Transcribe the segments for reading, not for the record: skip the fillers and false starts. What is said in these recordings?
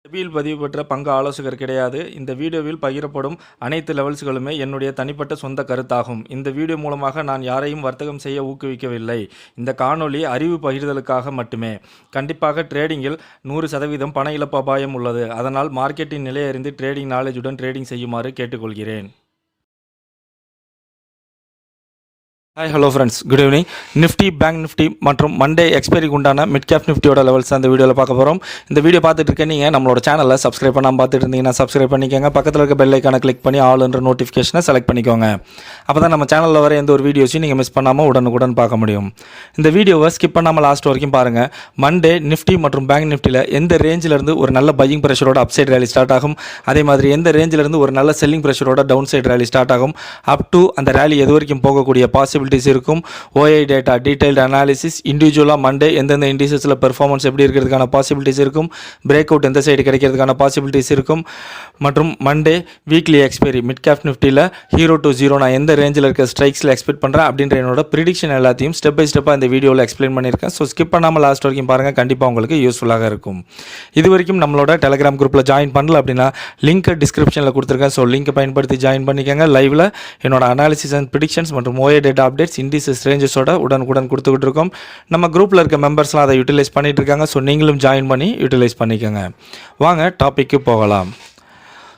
செபியில் பதிவு பெற்ற பங்கு ஆலோசகர் கிடையாது. இந்த வீடியோவில் பகிரப்படும் அனைத்து லெவல்ஸ்களுமே என்னுடைய தனிப்பட்ட சொந்த கருத்தாகும். இந்த வீடியோ மூலமாக நான் யாரையும் வர்த்தகம் செய்ய ஊக்குவிக்கவில்லை. இந்த காணொளி அறிவு பகிர்தலுக்காக மட்டுமே. கண்டிப்பாக ட்ரேடிங்கில் 100% பண இழப்பு அபாயம் உள்ளது. அதனால் மார்க்கெட்டின் நிலை அறிந்து ட்ரேடிங் நாலேஜுடன் ட்ரேடிங் செய்யுமாறு கேட்டுக்கொள்கிறேன். Hi hello friends, good evening. Nifty, bank Nifty மற்றும் மண்டே எக்ஸ்பைரிக்கு உண்டான மிட் கேப் நிஃப்டியோட லெவல்ஸ் அந்த வீடியோவில் பார்க்க போகிறோம். இந்த வீடியோ பார்த்துட்டு இருக்கேன், நீங்கள் நம்மளோட சேனலில் சப்ஸ்கிரைப் பண்ணாமல் பார்த்துட்டு இருந்தீங்கன்னா சப்ஸ்கிரைப் பண்ணிக்கோங்க. பக்கத்தில் இருக்க பெல் ஐக்கானை கிளிக் பண்ணி ஆல் என்ற நோட்டிஃபிகேஷனை செலக்ட் பண்ணிக்கோங்க. அப்போ தான் நம்ம சேனலில் வர எந்த ஒரு வீடியோஸையும் நீங்கள் மிஸ் பண்ணாமல் உடனுக்குடன் பார்க்க முடியும். இந்த வீடியோவை ஸ்கிப் பண்ணாமல் லாஸ்ட் வரைக்கும் பாருங்கள். மண்டே நிஃப்டி மற்றும் பேங்க் நிஃப்டியில் எந்த ரேஞ்சிலிருந்து ஒரு நல்ல பையிங் ப்ரெஷரோட அப் சைட் ரேலி ஸ்டார்ட் ஆகும், அதே மாதிரி எந்த ரேஞ்சிலிருந்து ஒரு நல்ல செல்லிங் ப்ரெஷரோட டவுன் சைட் ரேலி ஸ்டார்ட் ஆகும், அப் டு அந்த ரேலி எது வரைக்கும் போகக்கூடிய பாசிபிலிட்டிஸ் இருக்கும், OI டேட்டா டீடைல்டு அனாலிசிஸ், இண்டிவிஜுவலாக மண்டே எந்தெந்த இண்டிசஸில் பெர்ஃபார்மன்ஸ் எப்படி இருக்கிறதுக்கான பாசிபிலிட்டிஸ் இருக்கும், பிரேக் அவுட் எந்த சைடு கிடைக்கிறதுக்கான பாசிபிலிட்டிஸ் இருக்கும், மற்றும் Monday weekly expiry mid cap நிஃப்டியில் 0 to 0 நான் எந்த ரேஞ்சில் இருக்க ஸ்ட்ரைக்ஸில் எக்ஸ்பெக்ட் பண்ணுறேன் அப்படின்ற என்னோட ப்ரிடிக்ஷன் எல்லாத்தையும் ஸ்டெப் பை ஸ்டெப்பாக இந்த வீடியோவில் எக்ஸ்பிளைன் பண்ணியிருக்கேன். ஸோ ஸ்கிப் பண்ணாமல் லாஸ்ட் வரைக்கும் பாருங்கள், கண்டிப்பாக உங்களுக்கு யூஸ்ஃபுல்லாக இருக்கும். இது வரைக்கும் நம்மளோட டெலிகிராம் குரூப்பில் ஜாயின் பண்ணல அப்படின்னா லிங்க் டிஸ்கிரிப்ஷனில் கொடுத்துருக்கேன். ஸோ லிங்க் பயன்படுத்தி ஜாயின் பண்ணிக்கோங்க. லைவில் என்னோட அனாலிசிஸ் அண்ட் ப்ரிடிக்ஷன்ஸ் மற்றும் OI டேட்டா அப்டேட்ஸ், இண்டிசஸ் ரேஞ்சஸோட உடனுக்குடன் கொடுத்துக்கிட்டு இருக்கோம். நம்ம குரூப்பில் இருக்க மெம்பர்ஸ்லாம் அதை யூட்டிலைஸ் பண்ணிட்டு இருக்காங்க. ஸோ நீங்களும் ஜாயின் பண்ணி யூட்டிலைஸ் பண்ணிக்கோங்க. வாங்க டாபிக்கு போகலாம்.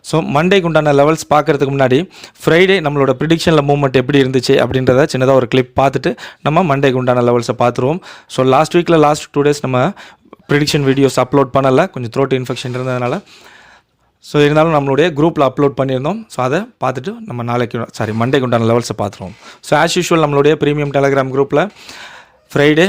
ஸோ மண்டேக்கு உண்டான லெவல்ஸ் பார்க்குறதுக்கு முன்னாடி ஃப்ரைடே நம்மளோட ப்ரிடிக்ஷனில் மூவ்மெண்ட் எப்படி இருந்துச்சு அப்படின்றத சின்னதாக ஒரு கிளிப் பார்த்துட்டு நம்ம மண்டேக்கு உண்டான லெவல்ஸை பார்த்துருவோம். ஸோ லாஸ்ட் 2 days நம்ம ப்ரிடிக்ஷன் வீடியோஸ் அப்லோட் பண்ணலை, கொஞ்சம் த்ரோட் இன்ஃபெக்ஷன் இருந்ததுனால. ஸோ இருந்தாலும் நம்மளுடைய குரூப்பில் அப்லோட் பண்ணியிருந்தோம். ஸோ அதை பார்த்துட்டு நம்ம மண்டேக்கு உண்டான லெவல்ஸை பார்த்துருவோம். ஸோ ஆஸ் யூஷுவல் நம்மளுடைய ப்ரீமியம் டெலிகிராம் குரூப்பில் ஃப்ரைடே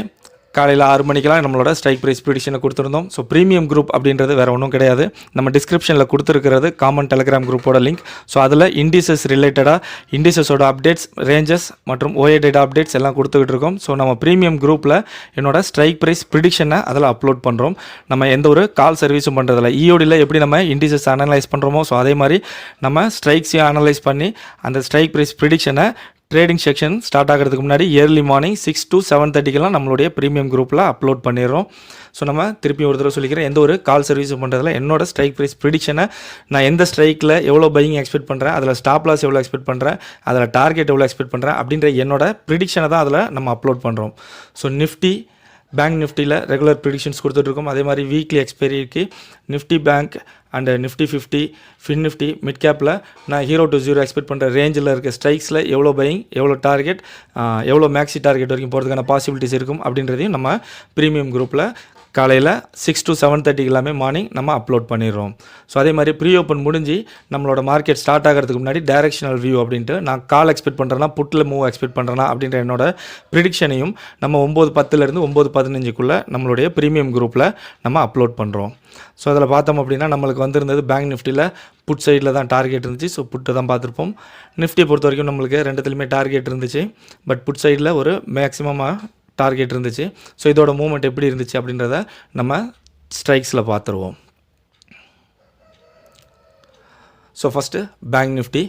காலையில் 6 மணிக்கெலாம் நம்மளோட ஸ்ட்ரைக் ப்ரைஸ் ப்ரிடிக்ஷனை கொடுத்துருந்தோம். ஸோ ப்ரீமியம் குரூப் அப்படின்றது வேறு ஒன்றும் கிடையாது. நம்ம டிஸ்கிரிப்ஷனில் கொடுத்துருக்கிறது காமன் டெலிகிராம் குரூப்போட லிங்க். ஸோ அதில் இண்டிசஸ் ரிலேட்டடாக இண்டிசஸோட அப்டேட்ஸ், ரேஞ்சஸ் மற்றும் OI டேட்டா அப்டேட்ஸ் எல்லாம் கொடுத்துக்கிட்டு இருக்கோம். ஸோ நம்ம ப்ரீமியம் குரூப்பில் என்னோட ஸ்ட்ரைக் ப்ரைஸ் ப்ரிடிக்ஷனை அதில் அப்லோட் பண்ணுறோம். நம்ம எந்த ஒரு கால் சர்வீஸும் பண்ணுறதில்ல. EODயில் எப்படி நம்ம இண்டிசஸ் அனலைஸ் பண்ணுறோமோ, ஸோ அதே மாதிரி நம்ம ஸ்ட்ரைக்ஸையும் அனலைஸ் பண்ணி அந்த ஸ்ட்ரைக் ப்ரைஸ் ப்ரிடிக்ஷனை ட்ரேடிங் செக்ஷன் ஸ்டார்ட் ஆகிறதுக்கு முன்னாடி ஏர்லி மார்னிங் 6 to 7:30 நம்மளுடைய ப்ரீமியம் குரூப்பில் அப்லோட் பண்ணிடுறோம். ஸோ நம்ம திருப்பி ஒரு தடவை சொல்லிக்கிறேன், எந்த ஒரு கால் சர்வீஸும் பண்ணுறதில்ல. என்னோட ஸ்ட்ரைக் ப்ரைஸ் ப்ரிடிக்ஷனை நான் எந்த ஸ்ட்ரைக்கில் எவ்வளோ பையிங் எக்ஸ்பெக்ட் பண்ணுறேன், அதில் ஸ்டாப் லாஸ் எவ்வளோ எக்ஸ்பெக்ட் பண்ணுறேன், அதில் டார்கெட் எவ்வளோ எக்ஸ்பெக்ட் பண்ணுறேன் அப்படின்ற என்னோட ப்ரிடிக்ஷனை தான் அதில் நம்ம அப்லோட் பண்ணுறோம். ஸோ நிஃப்டி, பேங்க் நிஃப்டியில் ரெகுலர் ப்ரிடிக்ஷன்ஸ் கொடுத்துட்ருக்கோம். அதே மாதிரி வீக்லி எக்ஸ்பைரிக்கு Nifty bank and Nifty 50, fin Nifty mid கேப்பில் நான் 0 to 0 எக்ஸ்பெக்ட் பண்ணுற ரேஞ்சில் இருக்க ஸ்ட்ரைக்ஸில் எவ்வளோ பையிங், எவ்வளோ டார்கெட், எவ்வளோ மேக்ஸி டார்கெட் வரைக்கும் போகிறதுக்கான பாசிபிலிட்டிஸ் இருக்கும் அப்படின்றதையும் நம்ம ப்ரீமியம் குரூப்பில் காலையில் 6 to 7:30 எல்லாமே மார்னிங் நம்ம அப்லோட் பண்ணிடுறோம். ஸோ அதே மாதிரி ப்ரீ ஓப்பன் முடிஞ்சு நம்மளோட மார்க்கெட் ஸ்டார்ட் ஆகிறதுக்கு முன்னாடி டைரக்ஷனல் வியூ அப்படின்ட்டு நான் கால் எக்ஸ்பெக்ட் பண்ணுறேன்னா, புட்டில் மூவ் எக்ஸ்பெக்ட் பண்ணுறேன்னா அப்படின்ற என்னோட ப்ரிடிக்ஷனையும் நம்ம 9:10 9:15 நம்மளுடைய ப்ரீமியம் குரூப்பில் நம்ம அப்லோட் பண்ணுறோம். ஸோ அதில் பார்த்தோம் அப்படின்னா நம்மளுக்கு வந்திருந்தது பேங்க் நிஃப்டியில் புட் சைடில் தான் டார்கெட் இருந்துச்சு. ஸோ புட்டு தான் பார்த்துருப்போம். நிஃப்டியை பொறுத்த வரைக்கும் நம்மளுக்கு ரெண்டுத்துலையுமே டார்கெட் இருந்துச்சு. பட் புட் சைடில் ஒரு மேக்ஸிமமாக டார்கெட் இருந்துச்சு. ஸோ இதோட மூவ்மெண்ட் எப்படி இருந்துச்சு அப்படின்றத நம்ம ஸ்ட்ரைக்ஸில் பார்த்துருவோம். ஸோ ஃபஸ்ட்டு பேங்க் நிஃப்டி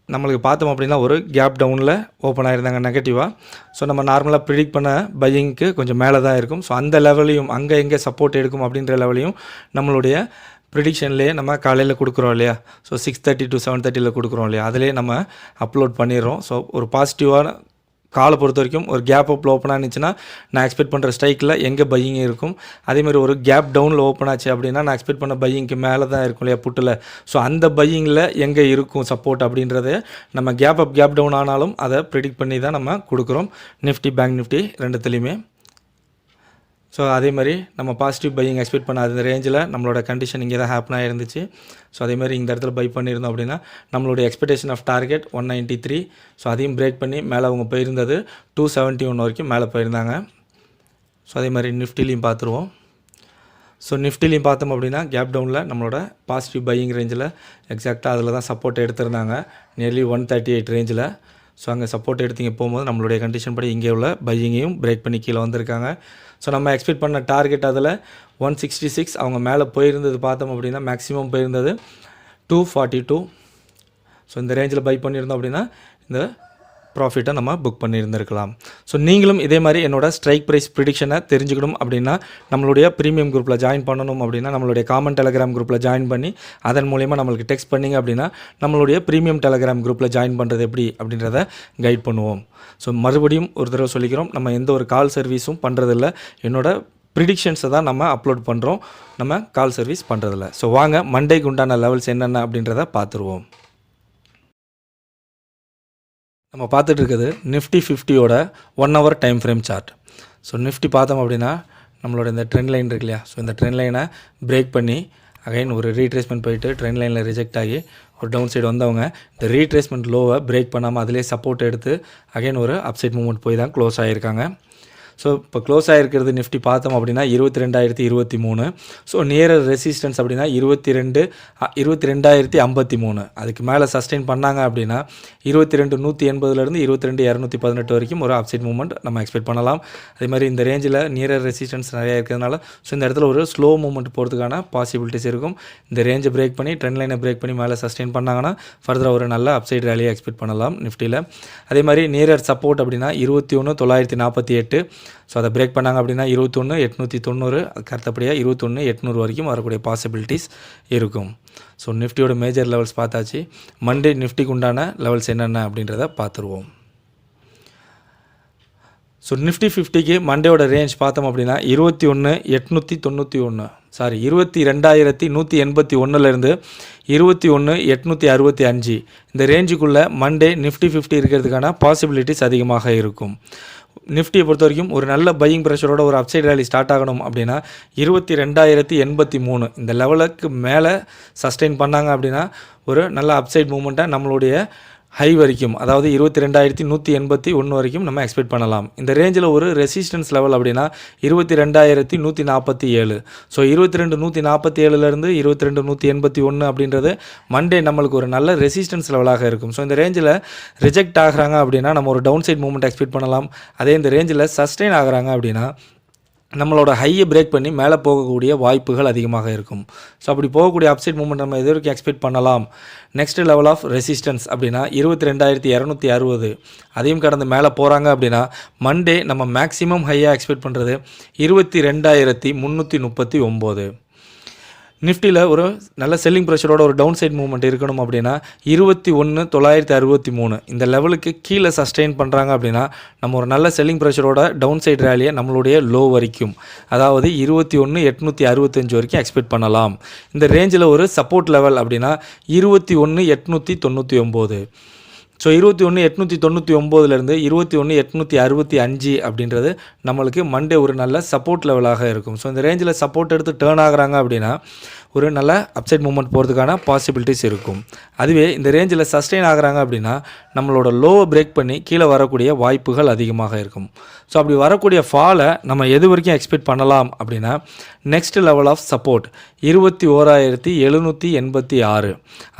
நம்மளுக்கு பார்த்தோம் அப்படின்னா ஒரு கேப் டவுனில் ஓப்பன் ஆகிருந்தாங்க நெகட்டிவாக. ஸோ நம்ம நார்மலாக ப்ரிடிக்ட் பண்ண பையிங்க்கு கொஞ்சம் மேலே தான் இருக்கும். ஸோ அந்த லெவலையும் அங்கே எங்கே சப்போர்ட் எடுக்கும் அப்படின்ற லெவலையும் நம்மளுடைய ப்ரிடிக்ஷன்லேயே நம்ம காலையில் கொடுக்குறோம் இல்லையா. ஸோ 6:30 to 7:30 கொடுக்குறோம் இல்லையா, அதிலே நம்ம அப்லோட் பண்ணிடுறோம். ஸோ ஒரு பாசிட்டிவான காலை பொறுத்த வரைக்கும் ஒரு கேப் அப்பில் ஓப்பன் ஆனிச்சுன்னா நான் எக்ஸ்பெக்ட் பண்ணுற ஸ்ட்ரைக்கில் எங்கே பையிங் இருக்கும். அதேமாதிரி ஒரு கேப் டவுனில் ஓப்பன் ஆச்சு அப்படின்னா நான் எக்ஸ்பெக்ட் பண்ண பையிங்க்கு மேலே தான் இருக்கும் இல்லையா புட்டில். ஸோ அந்த பையிங்கில் எங்கே இருக்கும் சப்போர்ட் அப்படின்றத நம்ம கேப் அப் கேப் டவுன் ஆனாலும் அதை ப்ரிடிக்ட் பண்ணி தான் நம்ம கொடுக்குறோம். நிஃப்டி, பேங்க் நிஃப்டி ரெண்டுத்துலேயுமே. ஸோ அதே மாதிரி நம்ம பாசிட்டிவ் பையிங் எக்ஸ்பெக்ட் பண்ண அந்த ரேஞ்சில் நம்மளோட கண்டிஷன் இங்கே தான் ஹேப்பன் ஆகிருந்துச்சு. ஸோ அதேமாதிரி இந்த இடத்துல பை பண்ணியிருந்தோம் அப்படின்னா நம்மளுடைய எக்ஸ்பெக்டேஷன் ஆஃப் டார்கெட் 193. ஸோ அதையும் பிரேக் பண்ணி மேலே அவங்க போயிருந்தது 271 வரைக்கும் மேலே போயிருந்தாங்க. ஸோ அதே மாதிரி நிஃப்டிலையும் பார்த்துருவோம். ஸோ நிஃப்டிலையும் பார்த்தோம் அப்படின்னா கேப் டவுனில் நம்மளோட பாசிட்டிவ் பையிங் ரேஞ்சில் எக்ஸாக்டாக அதில் தான் சப்போர்ட் எடுத்திருந்தாங்க, நியர்லி 138 ரேஞ்சில். ஸோ அங்கே சப்போர்ட் எடுத்தீங்க போகும்போது நம்மளுடைய கண்டிஷன் படி இங்கே உள்ள பையிங்கையும் பிரேக் பண்ணி கீழே வந்திருக்காங்க. ஸோ நம்ம எக்ஸ்பெக்ட் பண்ண டார்கெட் அதில் 166 அவங்க மேலே போயிருந்தது. பார்த்தோம் அப்படின்னா மேக்ஸிமம் போயிருந்தது 242. ஸோ இந்த ரேஞ்சில் பை பண்ணியிருந்தோம் அப்படின்னா இந்த ப்ராஃபிட்டை நம்ம புக் பண்ணியிருந்திருக்கலாம். ஸோ நீங்களும் இதே மாதிரி என்னோட ஸ்ட்ரைக் ப்ரைஸ் ப்ரிடிக்ஷனை தெரிஞ்சுக்கணும் அப்படின்னா நம்மளுடைய ப்ரீமியம் குரூப்பில் ஜாயின் பண்ணணும் அப்படின்னா நம்மளுடைய காமன் டெலகிராம் குரூப்பில் ஜாயின் பண்ணி அதன் மூலிமா நம்மளுக்கு டெக்ஸ்ட் பண்ணிங்க அப்படின்னா நம்மளுடைய ப்ரீமியம் டெலகிராம் குரூப்பில் ஜாயின் பண்ணுறது எப்படி அப்படின்றத கைட் பண்ணுவோம். ஸோ மறுபடியும் ஒரு தடவை சொல்லிக்கிறோம், நம்ம எந்த ஒரு கால் சர்வீஸும் பண்ணுறதில்ல. என்னோட ப்ரிடிக்ஷன்ஸை தான் நம்ம அப்லோட் பண்ணுறோம், நம்ம கால் சர்வீஸ் பண்ணுறதில்ல. ஸோ வாங்க மண்டேக்கு உண்டான லெவல்ஸ் என்னென்ன அப்படின்றத பார்த்துருவோம். நம்ம பார்த்துட்டு இருக்குது நிஃப்டி 50யோட 1 hour time frame chart. So Nifty பார்த்தோம் அப்படின்னா நம்மளோட இந்த ட்ரெண்ட் லைன் இருக்கு இல்லையா, ஸோ இந்த ட்ரெண்ட் லைனை பிரேக் பண்ணி அகைன் ஒரு ரீட்ரேஸ்மெண்ட் போயிட்டு ட்ரெண்ட் லைனில் ரிஜெக்ட் ஆகி ஒரு டவுன் சைடு வந்தவங்க இந்த ரீட்ரேஸ்மெண்ட் லோவை பிரேக் பண்ணாமல் அதிலே சப்போர்ட் எடுத்து அகைன் ஒரு அப்சைட் மூவ்மெண்ட் போய் தான் க்ளோஸ் ஆகியிருக்காங்க. ஸோ இப்போ க்ளோஸ் ஆகிருக்கிறது நிஃப்டி பார்த்தோம் அப்படின்னா 22,023. ஸோ நியரர் ரெசிஸ்டன்ஸ் அப்படின்னா 22,053. அதுக்கு மேலே சஸ்டெயின் பண்ணாங்க அப்படின்னா 22,180லேருந்து 22,218 வரைக்கும் ஒரு அப்சைட் மூவ்மெண்ட் நம்ம எக்ஸ்பெக்ட் பண்ணலாம். அதே மாதிரி இந்த ரேஞ்சில் நியரர் ரெசிஸ்டன்ஸ் நிறையா இருக்கிறதுனால ஸோ இந்த இடத்துல ஒரு ஸ்லோ மூவ்மெண்ட் போகிறதுக்கான பாசிபிலிட்டிஸ் இருக்கும். இந்த ரேஞ்சை பிரேக் பண்ணி ட்ரெண்ட் லைனை பிரேக் பண்ணி மேலே சஸ்டெயின் பண்ணாங்கன்னா ஃபர்தராக ஒரு நல்ல அப்சைட் ரேலியை எக்ஸ்பெக்ட் பண்ணலாம் நிஃப்டியில். அதே மாதிரி நியரர் சப்போர்ட் அப்படின்னா 21,948. ஸோ அதை பிரேக் பண்ணாங்க அப்படின்னா 21,890, அதுக்கு அடுத்தபடியாக 21,800 வரைக்கும் வரக்கூடிய பாசிபிலிட்டிஸ் இருக்கும். ஸோ நிஃப்டியோட மேஜர் லெவல்ஸ் பார்த்தாச்சு. மண்டே நிஃப்டிக்கு உண்டான லெவல்ஸ் என்னென்ன அப்படின்றத பார்த்துருவோம். ஸோ நிஃப்டி 50க்கு மண்டேயோட ரேஞ்ச் பார்த்தோம் அப்படின்னா 22,181லேருந்து 21,865 இந்த ரேஞ்சுக்குள்ளே மண்டே நிஃப்டி 50 இருக்கிறதுக்கான பாசிபிலிட்டிஸ் அதிகமாக இருக்கும். நிஃப்டியை பொறுத்த வரைக்கும் ஒரு நல்ல பையிங் ப்ரெஷரோட ஒரு அப்சைட் ரேலி ஸ்டார்ட் ஆகணும் அப்படின்னா 22,083 இந்த லெவலுக்கு மேலே சஸ்டெயின் பண்ணாங்க அப்படின்னா ஒரு நல்ல அப்சைட் மூவ்மெண்ட்டை நம்மளுடைய ஹை வரைக்கும், அதாவது 22,181 வரைக்கும் நம்ம எக்ஸ்பெக்ட் பண்ணலாம். இந்த ரேஞ்சில் ஒரு ரெசிஸ்டன்ஸ் லெவல் அப்படின்னா 22,147. ஸோ 22,147லேருந்து 22,181 அப்படின்றது மண்டே நம்மளுக்கு ஒரு நல்ல ரெசிஸ்டன்ஸ் லெவலாக இருக்கும். ஸோ இந்த ரேஞ்சில் ரிஜெக்ட் ஆகிறாங்க அப்படின்னா நம்ம ஒரு டவுன் சைட் மூவ்மெண்ட் எக்ஸ்பெக்ட் பண்ணலாம். அதே இந்த ரேஞ்சில் சஸ்டெயின் ஆகிறாங்க அப்படின்னா நம்மளோட ஹையை பிரேக் பண்ணி மேலே போகக்கூடிய வாய்ப்புகள் அதிகமாக இருக்கும். ஸோ அப்படி போகக்கூடிய அப்சைட் மூவ்மெண்ட் நம்ம எது வரைக்கும் எக்ஸ்பெக்ட் பண்ணலாம். நெக்ஸ்ட் லெவல் ஆஃப் ரெசிஸ்டன்ஸ் அப்படின்னா 22,260. அதையும் கடந்து மேலே போகிறாங்க அப்படின்னா மண்டே நம்ம மேக்ஸிமம் ஹையாக எக்ஸ்பெக்ட் பண்ணுறது 22,339. நிஃப்டியில் ஒரு நல்ல செல்லிங் ப்ரெஷரோட ஒரு டவுன் சைட் மூவ்மெண்ட் இருக்கணும் அப்படின்னா 21,963 இந்த லெவலுக்கு கீழே சஸ்டெயின் பண்ணுறாங்க அப்படின்னா நம்ம ஒரு நல்ல செல்லிங் ப்ரெஷரோட டவுன் சைட் ரேலியை நம்மளுடைய லோ வரைக்கும், அதாவது 21,865 வரைக்கும் எக்ஸ்பெக்ட் பண்ணலாம். இந்த ரேஞ்சில் ஒரு சப்போர்ட் லெவல் அப்படின்னா 21,899. ஸோ 21,899லேருந்து 21,865 அப்படின்றது நம்மளுக்கு மண்டே ஒரு நல்ல சப்போர்ட் லெவலாக இருக்கும். ஸோ இந்த ரேஞ்சில் சப்போர்ட் எடுத்து டேர்ன் ஆகுறாங்க அப்படின்னா ஒரு நல்ல அப்சைட் மூவ்மெண்ட் போகிறதுக்கான பாசிபிலிட்டிஸ் இருக்கும். அதுவே இந்த ரேஞ்சில் சஸ்டெயின் ஆகிறாங்க அப்படின்னா நம்மளோட லோவை பிரேக் பண்ணி கீழே வரக்கூடிய வாய்ப்புகள் அதிகமாக இருக்கும். ஸோ அப்படி வரக்கூடிய ஃபாலை நம்ம எது வரைக்கும் எக்ஸ்பெக்ட் பண்ணலாம் அப்படின்னா நெக்ஸ்ட் லெவல் ஆஃப் சப்போர்ட் 21,786.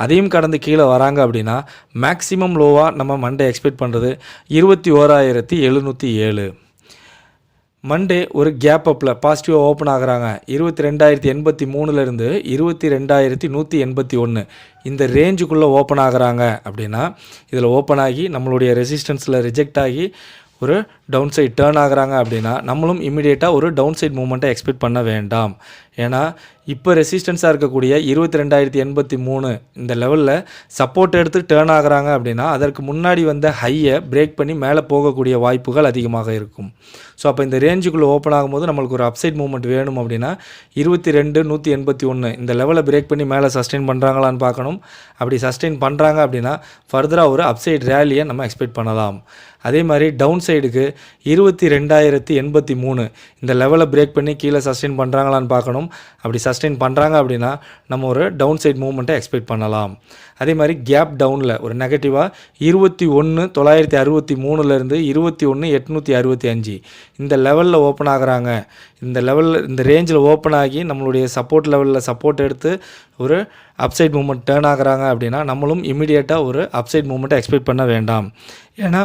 அதையும் கடந்து கீழே வராங்க அப்படின்னா மேக்ஸிமம் லோவாக நம்ம மண்டே எக்ஸ்பெக்ட் பண்ணுறது 21,707. மண்டே ஒரு கேப் அப்பில் பாசிட்டிவாக ஓப்பன் ஆகுறாங்க 22,083லேருந்து 22,181 இந்த ரேஞ்சுக்குள்ளே ஓப்பன் ஆகுறாங்க அப்படின்னா இதில் ஓப்பன் ஆகி நம்மளுடைய ரெசிஸ்டன்ஸில் ரிஜெக்ட் ஆகி ஒரு டவுன் சைட் டேர்ன் ஆகுறாங்க அப்படின்னா நம்மளும் இமீடியட்டாக ஒரு டவுன் சைட் மூவ்மெண்ட்டை எக்ஸ்பெக்ட் பண்ண வேண்டாம். ஏன்னா இப்போ ரெசிஸ்டன்ஸாக இருக்கக்கூடிய 22,083 இந்த லெவலில் சப்போர்ட் எடுத்து டேர்ன் ஆகுறாங்க அப்படின்னா அதற்கு முன்னாடி வந்த ஹையை பிரேக் பண்ணி மேலே போகக்கூடிய வாய்ப்புகள் அதிகமாக இருக்கும். ஸோ அப்போ இந்த ரேஞ்சுக்குள்ளே ஓப்பன் ஆகும்போது நம்மளுக்கு ஒரு அப்சைட் மூவ்மெண்ட் வேணும் அப்படின்னா 22,181 இந்த லெவலை பிரேக் பண்ணி மேலே சஸ்டெயின் பண்ணுறாங்களான்னு பார்க்கணும். அப்படி சஸ்டெயின் பண்ணுறாங்க அப்படின்னா ஃபர்தராக ஒரு அப்சைட் ரேலியை நம்ம எக்ஸ்பெக்ட் பண்ணலாம். அதே மாதிரி டவுன் சைடுக்கு 22,083 இந்த லெவலை பிரேக் பண்ணி கீழே சஸ்டெயின் பண்ணுறாங்களான்னு பார்க்கணும். அப்படி சஸ்டெயின் பண்ணுறாங்க அப்படின்னா நம்ம ஒரு டவுன் சைட் மூவ்மெண்ட்டை எக்ஸ்பெக்ட் பண்ணலாம். அதே மாதிரி கேப் டவுனில் ஒரு நெகட்டிவாக 21,963லேருந்து 21,865 இந்த லெவலில் ஓப்பன் ஆகுறாங்க. இந்த லெவலில் இந்த ரேஞ்சில் ஓப்பன் ஆகி நம்மளுடைய சப்போர்ட் லெவலில் சப்போர்ட் எடுத்து ஒரு அப்சைட் மூவ்மெண்ட் டேர்ன் ஆகுறாங்க அப்படின்னா நம்மளும் இமீடியட்டாக ஒரு அப்சைட் மூவ்மெண்ட்டை எக்ஸ்பெக்ட் பண்ண வேண்டாம். ஏன்னா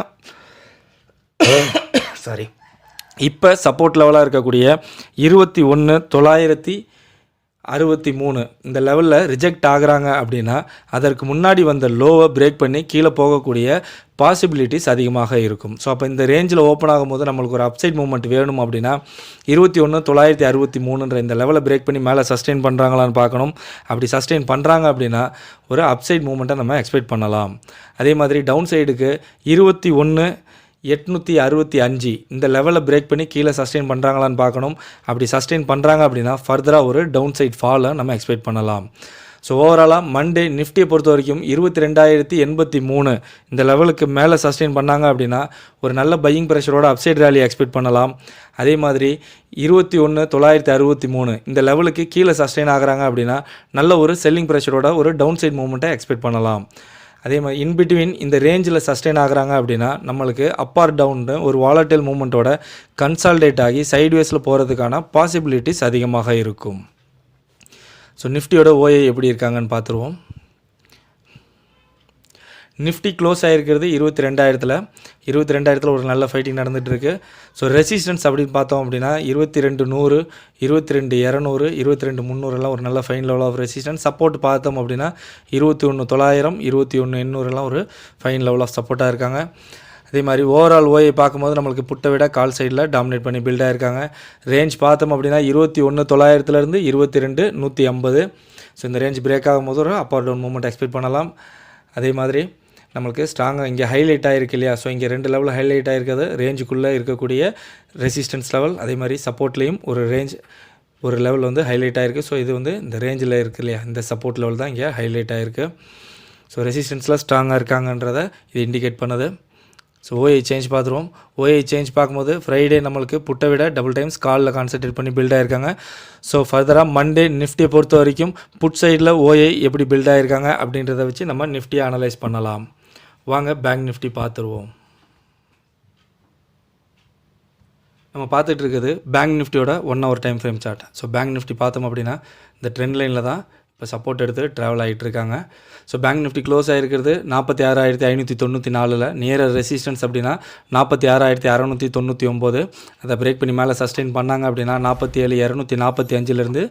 இப்போ சப்போர்ட் லெவலாக இருக்கக்கூடிய 21,963 63 இந்த லெவலில் ரிஜெக்ட் ஆகுறாங்க அப்படின்னா அதற்கு முன்னாடி வந்த லோவை பிரேக் பண்ணி கீழே போகக்கூடிய பாசிபிலிட்டிஸ் அதிகமாக இருக்கும். ஸோ அப்போ இந்த ரேஞ்சில் ஓப்பன் ஆகும்போது நம்மளுக்கு ஒரு அப்சைட் மூவ்மெண்ட் வேணும் அப்படின்னா 21,963 இந்த லெவலை பிரேக் பண்ணி மேலே சஸ்டெயின் பண்ணுறாங்களான்னு பார்க்கணும். அப்படி சஸ்டெயின் பண்ணுறாங்க அப்படின்னா ஒரு அப்சைட் மூவ்மெண்ட்டை நம்ம எக்ஸ்பெக்ட் பண்ணலாம். அதே மாதிரி டவுன் சைடுக்கு 21,865 இந்த லெவலில் பிரேக் பண்ணி கீழே சஸ்டெயின் பண்ணுறாங்களான்னு பார்க்கணும். அப்படி சஸ்டெயின் பண்ணுறாங்க அப்படின்னா ஃபர்தராக ஒரு டவுன் சைட் ஃபாலை நம்ம எக்ஸ்பெக்ட் பண்ணலாம். ஸோ ஓவராலாக மண்டே நிஃப்டியை பொறுத்த வரைக்கும் 22,083 இந்த லெவலுக்கு மேலே சஸ்டெயின் பண்ணாங்க அப்படின்னா ஒரு நல்ல பையிங் ப்ரெஷரோட அப்சைட் ரேலி எக்ஸ்பெக்ட் பண்ணலாம். அதே மாதிரி 21,963 இந்த லெவலுக்கு கீழே சஸ்டெயின் ஆகுறாங்க அப்படின்னா நல்ல ஒரு செல்லிங் ப்ரெஷரோட ஒரு டவுன் சைட் மூவ்மெண்ட்டை எக்ஸ்பெக்ட் பண்ணலாம். அதே மாதிரி இன்பிட்வீன் இந்த ரேஞ்சில் சஸ்டெயின் ஆகுறாங்க அப்படின்னா நம்மளுக்கு அப் ஆர் டவுன்னு ஒரு வாலட்டைல் மூவ்மெண்ட்டோட கன்சால்டேட் ஆகி சைட்வேஸில் போகிறதுக்கான பாசிபிலிட்டிஸ் அதிகமாக இருக்கும். ஸோ நிஃப்டியோட ஓஏ எப்படி இருக்காங்கன்னு பார்த்துருவோம். நிஃப்டி க்ளோஸ் ஆகிருக்கிறது 22,000 ஒரு நல்ல ஃபைட்டிங் நடந்துகிட்ருக்கு. ஸோ ரெசிஸ்டன்ஸ் அப்படின்னு பார்த்தோம் அப்படின்னா 22,100, 22,200, 22,300 ஒரு நல்ல fine level of resistance. Support பார்த்தோம் அப்படின்னா 21,900, 21,800 ஒரு ஃபைன் லெவல் ஆஃப் சப்போர்ட்டாக இருக்காங்க. அதே மாதிரி ஓவரால் ஓயை பார்க்கும்போது நம்மளுக்கு புட்டை விட கால் சைடில் டாமினேட் பண்ணி பில்ட் ஆகிருக்காங்க. ரேஞ்ச் பார்த்தோம் அப்படின்னா 21,900 22,150. ஸோ இந்த ரேஞ்ச் பிரேக் ஆகும்போது ஒரு அப் ஆர் டவுன் மூவ்மெண்ட் எக்ஸ்பெக்ட் பண்ணலாம். அதே மாதிரி நம்மளுக்கு ஸ்ட்ராங்காக இங்கே ஹைலைட் ஆகிருக்கு இல்லையா, ஸோ இங்கே 2 லெவலில் ஹைலைட் ஆகிருக்கிறது ரேஞ்சுக்குள்ளே இருக்கக்கூடிய ரெசிஸ்டன்ஸ் லெவல். அதே மாதிரி சப்போர்ட்லேயும் ஒரு லெவல் வந்து ஹைலைட் ஆகிருக்கு. ஸோ இது வந்து இந்த ரேஞ்சில் இருக்குது இல்லையா, இந்த சப்போர்ட் லெவல் தான் இங்கே ஹைலைட் ஆகிருக்கு. ஸோ ரெசிஸ்டன்ஸில் ஸ்ட்ராங்காக இருக்காங்கன்றதை இது இண்டிகேட் பண்ணுது. ஸோ ஓஐ சேஞ்ச் பார்த்துருவோம். ஓஐ சேஞ்ச் பார்க்கும்போது ஃப்ரைடே நம்மளுக்கு புட்டை விட டபுள் டைம்ஸ் காலில் கான்சன்ட்ரேட் பண்ணி பில்ட் ஆகிருக்காங்க. ஸோ ஃபர்தராக மண்டே நிஃப்டியை பொறுத்த வரைக்கும் புட் சைடில் ஓஐ எப்படி பில்ட் ஆகிருக்காங்க அப்படின்றத வச்சு நம்ம நிஃப்டியை அனலைஸ் பண்ணலாம். வாங்க பேங்க் நிஃப்டி பார்த்துருவோம். நம்ம பார்த்துட்டு இருக்குது பேங்க் நிஃப்டியோட 1 hour time frame chart. So bank Nifty பார்த்தோம் அப்படின்னா இந்த ட்ரெண்ட் லைனில் தான் இப்போ சப்போர்ட் எடுத்து ட்ராவல் ஆகிட்டு இருக்காங்க. ஸோ பேங்க் நிஃப்டி க்ளோஸ் ஆகிருக்கிறது 46,594. நியர் ரெசிஸ்டன்ஸ் அப்படின்னா 46,699. அதை பிரேக் பண்ணி மேலே சஸ்டெயின் பண்ணாங்க அப்படின்னா 47,245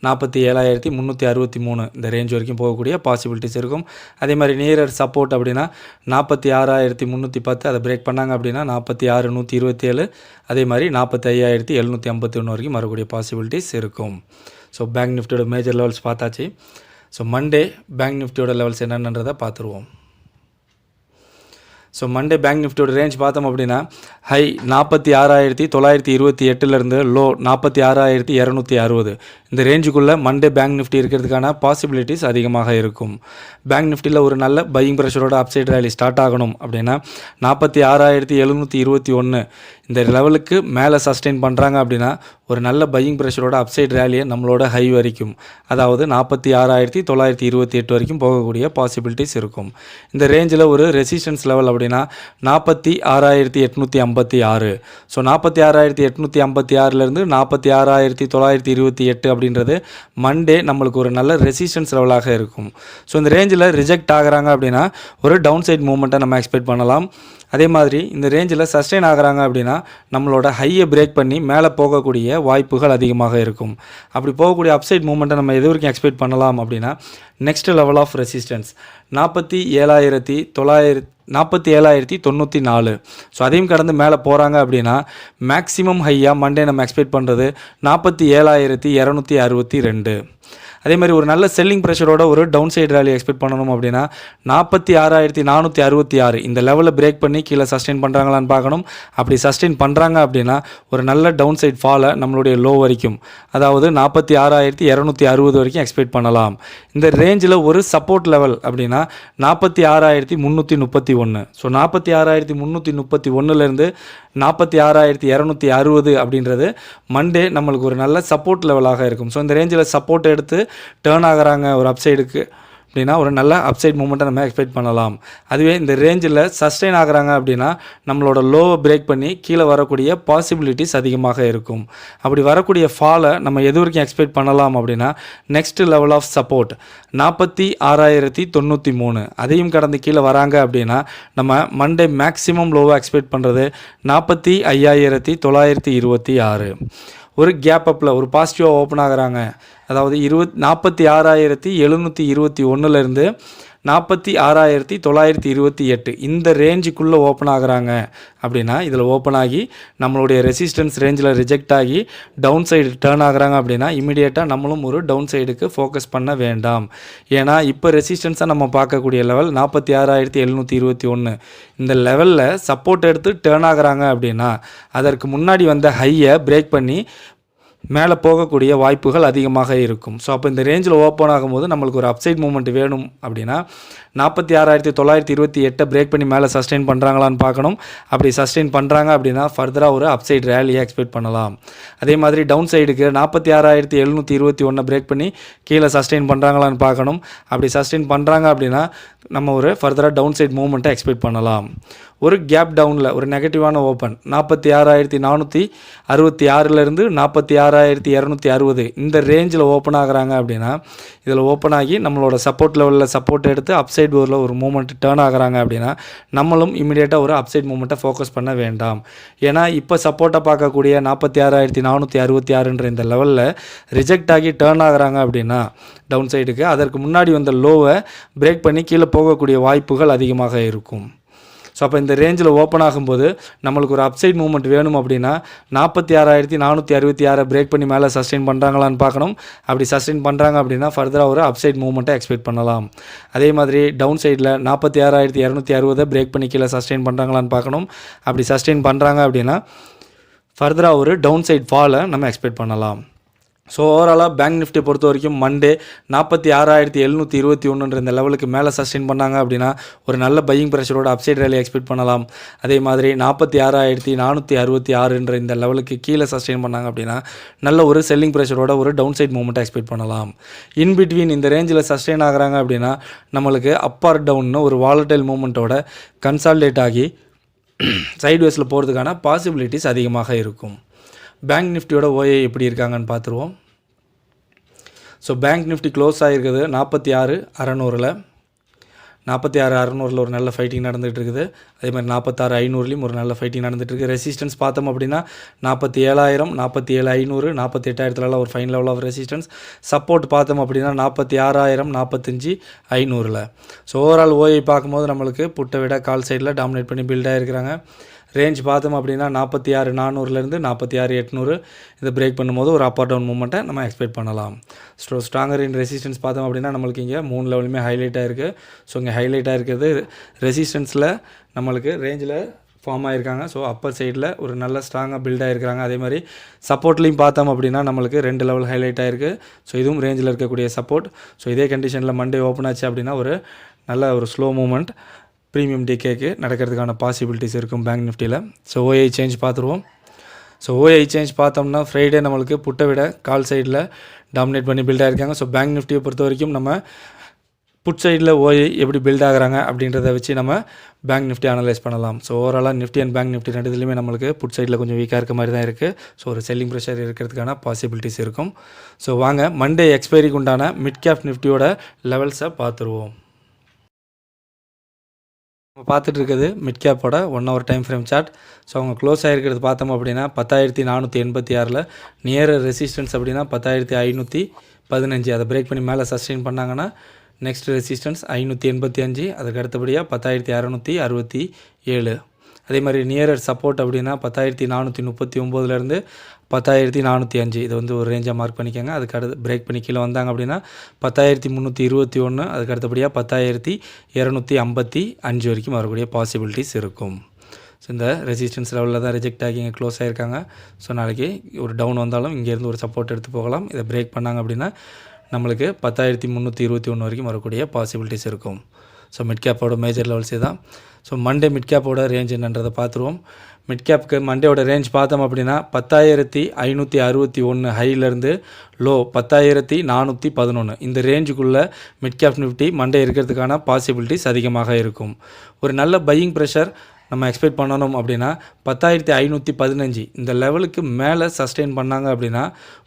47,363 இந்த ரேஞ்ச் வரைக்கும் போகக்கூடிய பாசிபிலிட்டிஸ் இருக்கும். அதே மாதிரி நியர் சப்போர்ட் அப்படின்னா 46,310. அதை பிரேக் பண்ணாங்க அப்படின்னா 46,127. அதே மாதிரி 45,751 வரைக்கும் வரக்கூடிய பாசிபிலிட்டிஸ் இருக்கும். ஸோ பேங்க் நிஃப்டியோட மேஜர் லெவல்ஸ் பார்த்தாச்சு. ஸோ மண்டே பேங்க் நிஃப்டியோட லெவல்ஸ் என்னென்னன்றதை பார்த்துருவோம். ஸோ மண்டே பேங்க் நிஃப்டியோட ரேஞ்ச் பார்த்தோம் அப்படின்னா ஹை 46,928 லோ 46,260. இந்த ரேஞ்சுக்குள்ளே மண்டே பேங்க் நிஃப்டி இருக்கிறதுக்கான பாசிபிலிட்டிஸ் அதிகமாக இருக்கும். பேங்க் நிஃப்டியில் ஒரு நல்ல பையிங் ப்ரெஷரோட அப்சைட் ரேலி ஸ்டார்ட் ஆகணும் அப்படின்னா 46,721 இந்த லெவலுக்கு மேலே சஸ்டெயின் பண்ணுறாங்க அப்படின்னா ஒரு நல்ல பையிங் ப்ரெஷரோட அப்சைட் ரேலியை நம்மளோட ஹை வரைக்கும், அதாவது 46,928 வரைக்கும் போகக்கூடிய பாசிபிலிட்டிஸ் இருக்கும். இந்த ரேஞ்சில் ஒரு ரெசிஸ்டன்ஸ் லெவல் அப்படின்னா 46,856. ஸோ 46,856 46,928 அப்படின்றது மண்டே நம்மளுக்கு ஒரு நல்ல ரெசிஸ்டன்ஸ் லெவலாக இருக்கும். ஸோ இந்த ரேஞ்சில் ரிஜெக்ட் ஆகுறாங்க அப்படின்னா ஒரு டவுன் சைட் மூவ்மெண்ட்டை நம்ம எக்ஸ்பெக்ட் பண்ணலாம். அதே மாதிரி இந்த ரேஞ்சில் சஸ்டெயின் ஆகுறாங்க அப்படின்னா நம்மளோட ஹையை பிரேக் பண்ணி மேலே போகக்கூடிய வாய்ப்புகள் அதிகமாக இருக்கும். அப்படி போகக்கூடிய அப்சைட் மூவ்மெண்ட்டை நம்ம எது வரைக்கும் எக்ஸ்பெக்ட் பண்ணலாம் அப்படின்னா next level of resistance 47,094. So அதையும் கடந்து மேலே போகிறாங்க அப்படின்னா மேக்ஸிமம் ஹையாக மண்டே நம்ம எக்ஸ்பெக்ட் பண்ணுறது 47,262. அதே மாதிரி ஒரு நல்ல செல்லிங் ப்ரெஷரோட ஒரு டவுன் சைடு ரேலி எக்ஸ்பெக்ட் பண்ணணும் அப்படின்னா 46,466 இந்த லெவலில் பிரேக் பண்ணி கீழே சஸ்டெயின் பண்ணுறாங்களான்னு பார்க்கணும். அப்படி சஸ்டெயின் பண்ணுறாங்க அப்படின்னா ஒரு நல்ல டவுன் சைட் ஃபாலை நம்மளுடைய லோ வரைக்கும், அதாவது 46,260 வரைக்கும் எக்ஸ்பெக்ட் பண்ணலாம். இந்த ரேஞ்சில் ஒரு சப்போர்ட் லெவல் அப்படின்னா 46,331. ஸோ 46,331 46,260 அப்படின்றது மண்டே நம்மளுக்கு ஒரு நல்ல சப்போர்ட் லெவலாக இருக்கும். ஸோ இந்த ரேஞ்சில் சப்போர்ட் எடுத்து டேர்ன் ஆகிறாங்க ஒரு அப்சைடுக்கு அப்படின்னா ஒரு நல்ல அப்சைட் மூவ்மெண்ட்டை நம்ம எக்ஸ்பெக்ட் பண்ணலாம். அதுவே இந்த ரேஞ்சில் சஸ்டெயின் ஆகுறாங்க அப்படின்னா நம்மளோட லோவை பிரேக் பண்ணி கீழே வரக்கூடிய பாசிபிலிட்டிஸ் அதிகமாக இருக்கும். அப்படி வரக்கூடிய ஃபாலை நம்ம எது வரைக்கும் எக்ஸ்பெக்ட் பண்ணலாம் அப்படின்னா நெக்ஸ்ட் லெவல் ஆஃப் சப்போர்ட் 46,093. அதையும் கடந்து கீழே வராங்க அப்படின்னா நம்ம மண்டே மேக்ஸிமம் லோவை எக்ஸ்பெக்ட் பண்ணுறது 45,926. ஒரு கேப் அப்பில் ஒரு பாசிட்டிவாக ஓப்பன் ஆகுறாங்க. அதாவது 46,721லேருந்து 46,928 இந்த ரேஞ்சுக்குள்ளே ஓப்பன் ஆகுறாங்க அப்படின்னா, இதில் ஓப்பன் ஆகி நம்மளுடைய ரெசிஸ்டன்ஸ் ரேஞ்சில் ரிஜெக்ட் ஆகி டவுன் சைடு டேர்ன் ஆகுறாங்க அப்படின்னா, இமீடியட்டாக நம்மளும் ஒரு டவுன் சைடுக்கு ஃபோக்கஸ் பண்ண வேண்டாம். ஏன்னா இப்போ ரெசிஸ்டன்ஸாக நம்ம பார்க்கக்கூடிய லெவல் 46,721 இந்த லெவலில் சப்போர்ட் எடுத்து டேர்ன் ஆகுறாங்க அப்படின்னா, அதற்கு முன்னாடி வந்த ஹையை பிரேக் பண்ணி மேலே போகக்கூடிய வாய்ப்புகள் அதிகமாக இருக்கும். ஸோ அப்போ இந்த ரேஞ்சில் ஓப்பன் ஆகும்போது நம்மளுக்கு ஒரு அப்சைட் மூவ்மெண்ட் வேணும் அப்படின்னா 46,928 பிரேக் பண்ணி மேலே சஸ்டெயின் பண்ணுறாங்களான்னு பார்க்கணும். அப்படி சஸ்டெயின் பண்ணுறாங்க அப்படின்னா ஃபர்தராக ஒரு அப்சைட் ரேலியை எக்ஸ்பெக்ட் பண்ணலாம். அதே மாதிரி டவுன் சைடுக்கு 46,721 பிரேக் பண்ணி கீழே சஸ்டெயின் பண்ணுறாங்களான்னு பார்க்கணும். அப்படி சஸ்டெயின் பண்ணுறாங்க அப்படின்னா நம்ம ஒரு ஃபர்தராக டவுன் சைட் மூவ்மெண்ட்டை எக்ஸ்பெக்ட் பண்ணலாம். ஒரு கேப் டவுனில் ஒரு நெகட்டிவான ஓப்பன் 46,466லேருந்து 46,260 இந்த ரேஞ்சில் ஓப்பன் ஆகுறாங்க அப்படின்னா, இதில் ஓப்பன் ஆகி நம்மளோட சப்போர்ட் லெவலில் சப்போர்ட் எடுத்து அப்சைட் ஓரில் ஒரு மூமெண்ட் டேர்ன் ஆகுறாங்க அப்படின்னா, நம்மளும் இமீடியட்டாக ஒரு அப்சைட் மூமெண்ட்டை ஃபோக்கஸ் பண்ண வேண்டாம். ஏன்னா இப்போ சப்போர்ட்டாக பார்க்கக்கூடிய 46,466ன்ற இந்த லெவலில் ரிஜெக்ட் ஆகி டேர்ன் ஆகுறாங்க அப்படின்னா டவுன் சைடுக்கு, அதற்கு முன்னாடி வந்த லோவை பிரேக் பண்ணி கீழே போகக்கூடிய வாய்ப்புகள் அதிகமாக இருக்கும். ஸோ அப்போ இந்த ரேஞ்சில் ஓப்பன் ஆகும்போது நம்மளுக்கு ஒரு அப்சைட் மூவ்மெண்ட் வேணும் அப்படின்னா 46,466 பிரேக் பண்ணி மேலே சஸ்டெயின் பண்ணுறாங்களான்னு பார்க்கணும். அப்படி சஸ்டெயின் பண்ணுறாங்க அப்படின்னா ஃபர்தராக ஒரு அப்சைட் மூவ்மெண்ட்டை எக்ஸ்பெக்ட் பண்ணலாம். அதே மாதிரி டவுன் சைடில் 46,260 பிரேக் பண்ணி கீழே சஸ்டெயின் பண்ணுறாங்களான்னு பார்க்கணும். அப்படி சஸ்டெயின் பண்ணுறாங்க அப்படின்னா ஃபர்தராக ஒரு டவுன் சைட் ஃபாலை நம்ம எக்ஸ்பெக்ட் பண்ணலாம். ஸோ ஓவராலாக பேங்க் நிஃப்டி பொறுத்த வரைக்கும் மண்டே 46,721 இந்த லெவலுக்கு மேலே சஸ்டெயின் பண்ணாங்க அப்படின்னா ஒரு நல்ல பையிங் ப்ரெஷரோட அப்சைட் ரேலி எக்ஸ்பெக்ட் பண்ணலாம். அதே மாதிரி 46,466 இந்த லெவலுக்கு கீழே சஸ்டெயின் பண்ணாங்க அப்படின்னா நல்ல ஒரு செல்லிங் ப்ரெஷரோட ஒரு டவுன் சைட் மூவ்மெண்ட்டை எக்ஸ்பெக்ட் பண்ணலாம். இன் பிட்வீன் இந்த ரேஞ்சில் சஸ்டெயின் ஆகுறாங்க அப்படின்னா நம்மளுக்கு அப் ஆர் டவுன்னு ஒரு வாலடைல் மூவ்மெண்ட்டோட கன்சால்டேட் ஆகி சைட்வேஸில் போகிறதுக்கான பாசிபிலிட்டிஸ் அதிகமாக இருக்கும். பேங்க் நிஃப்டியோட ஓஏ எப்படி இருக்காங்கன்னு பார்த்துருவோம். ஸோ பேங்க் நிஃப்டி க்ளோஸ் ஆகிருக்குது 46,600ல். 46,600ல் ஒரு நல்ல ஃபைட்டிங் நடந்துகிட்டு இருக்குது. அதே மாதிரி 46,500லையும் ஒரு நல்ல ஃபைட்டிங் நடந்துகிட்டு இருக்குது. ரெசிஸ்டன்ஸ் பார்த்தோம் அப்படின்னா 47,000, 47,500, 48,000 ஒரு fine level of resistance. Support பார்த்தோம் அப்படின்னா 46,000, 45,500ல். ஸோ ஓவரால் ஓஏ பார்க்கும்போது நம்மளுக்கு புட்டை விட கால் சைடில் டாமினேட் பண்ணி பில்ட் ஆகிருக்கிறாங்க. ரேஞ்ச் பார்த்தோம் அப்படின்னா 46,400லேருந்து 46,800 இதை பிரேக் பண்ணும்போது ஒரு அப் ஆர் டவுன் மூவ்மெண்ட்டை நம்ம எக்ஸ்பெக்ட் பண்ணலாம். ஸோ ஸ்ட்ராங்கர் இன் ரெசிஸ்டன்ஸ் பார்த்தோம் அப்படின்னா நம்மளுக்கு இங்கே 3 லெவலுமே ஹைலைட் ஆகிருக்கு. ஸோ இங்கே ஹைலைட் ஆகிருக்கிறது ரெசிஸ்டன்ஸில் நம்மளுக்கு ரேஞ்சில் ஃபார்ம் ஆகிருக்காங்க. ஸோ அப்பர் சைடில் ஒரு நல்ல ஸ்ட்ராங்காக பில்ட் ஆகிருக்கிறாங்க. அதே மாதிரி சப்போர்ட்லேயும் பார்த்தோம் அப்படின்னா நம்மளுக்கு 2 லெவல் ஹைலைட் ஆகிருக்கு. ஸோ இதுவும் ரேஞ்சில் இருக்கக்கூடிய சப்போர்ட். ஸோ இதே கண்டிஷனில் மண்டே ஓப்பன் ஆச்சு அப்படின்னா ஒரு நல்ல ஒரு ஸ்லோ மூவ்மெண்ட் ப்ரீமியம் டிகேக்கு நடக்கிறதுக்கான பாசிபிலிட்டிஸ் இருக்கும் பேங்க் நிஃப்டியில். ஸோ ஓஐ சேஞ்ச் பார்த்துருவோம். ஸோ ஓஐ சேஞ்ச் பார்த்தோம்னா ஃப்ரைடே நம்மளுக்கு புட்டை விட கால் சைடில் டாமினேட் பண்ணி பில்ட் ஆகிருக்காங்க. ஸோ பேங்க் நிஃப்டியை பொறுத்த வரைக்கும் நம்ம புட் சைடில் ஓஐ எப்படி பில்ட் ஆகுறாங்க அப்படின்றத வச்சு நம்ம பேங்க் நிஃப்டி அனலைஸ் பண்ணலாம். ஸோ ஓவராலாக நிஃப்டி அண்ட் பேங்க் நிஃப்டி ரெண்டுலேயுமே நம்மளுக்கு புட் சைடில் கொஞ்சம் வீக்காக இருக்க மாதிரி தான் இருக்குது. ஸோ ஒரு செல்லிங் ப்ரெஷர் இருக்கிறதுக்கான பாசிபிலிட்டிஸ் இருக்கும். ஸோ வாங்க மண்டே எக்ஸ்பைரிக்கு உண்டான மிட் கேப் நிஃப்டியோட லெவல்ஸை பார்த்துருவோம். நம்ம பார்த்துட்டு இருக்குது மிட் கேப்போட 1 hour time frame chart. So அவங்க க்ளோஸ் ஆகிருக்கிறது பார்த்தோம் அப்படின்னா 10,486ல். நியர் ரெசிஸ்டன்ஸ் அப்படின்னா 10,515. அதை பிரேக் பண்ணி மேலே சஸ்டெயின் பண்ணாங்கன்னா நெக்ஸ்ட் ரெசிஸ்டன்ஸ் 585. அதுக்கு அடுத்தபடியாக 10,667. அதே மாதிரி நியரர் சப்போர்ட் அப்படின்னா 10,439லேருந்து 10,405. இது வந்து ஒரு ரேஞ்சாக மார்க் பண்ணிக்கோங்க. அதுக்கு அடுத்து பிரேக் பண்ணி கீழே வந்தாங்க அப்படின்னா 10,321. அதுக்கு அடுத்தபடியாக 10,255 வரைக்கும் வரக்கூடிய பாசிபிலிட்டிஸ் இருக்கும். ஸோ இந்த ரெசிஸ்டன்ஸ் லெவலில் தான் ரிஜெக்ட் ஆகி இங்கே க்ளோஸ் ஆகிருக்காங்க. ஸோ நாளைக்கு ஒரு டவுன் வந்தாலும் இங்கேருந்து ஒரு சப்போர்ட் எடுத்து போகலாம். இதை பிரேக் பண்ணாங்க அப்படின்னா நம்மளுக்கு 10,321 வரைக்கும் வரக்கூடிய பாசிபிலிட்டிஸ் இருக்கும். ஸோ மிட் கேப்போட மேஜர் லெவல்ஸே தான். ஸோ மண்டே மிட் கேப்போட ரேஞ்ச் என்னன்றதை பார்த்துருவோம். மிட் கேப்புக்கு மண்டேவோட ரேஞ்ச் பார்த்தோம் அப்படின்னா 10,561 ஹையிலேருந்து லோ 10,411 இந்த ரேஞ்சுக்குள்ளே மிட் கேப் நிஃப்டி மண்டே இருக்கிறதுக்கான பாசிபிலிட்டிஸ் அதிகமாக இருக்கும். ஒரு நல்ல பையிங் ப்ரெஷர் நம்ம எக்ஸ்பெக்ட் பண்ணணும் அப்படின்னா 10,515 இந்த லெவலுக்கு மேலே சஸ்டெயின் பண்ணாங்க அப்படின்னா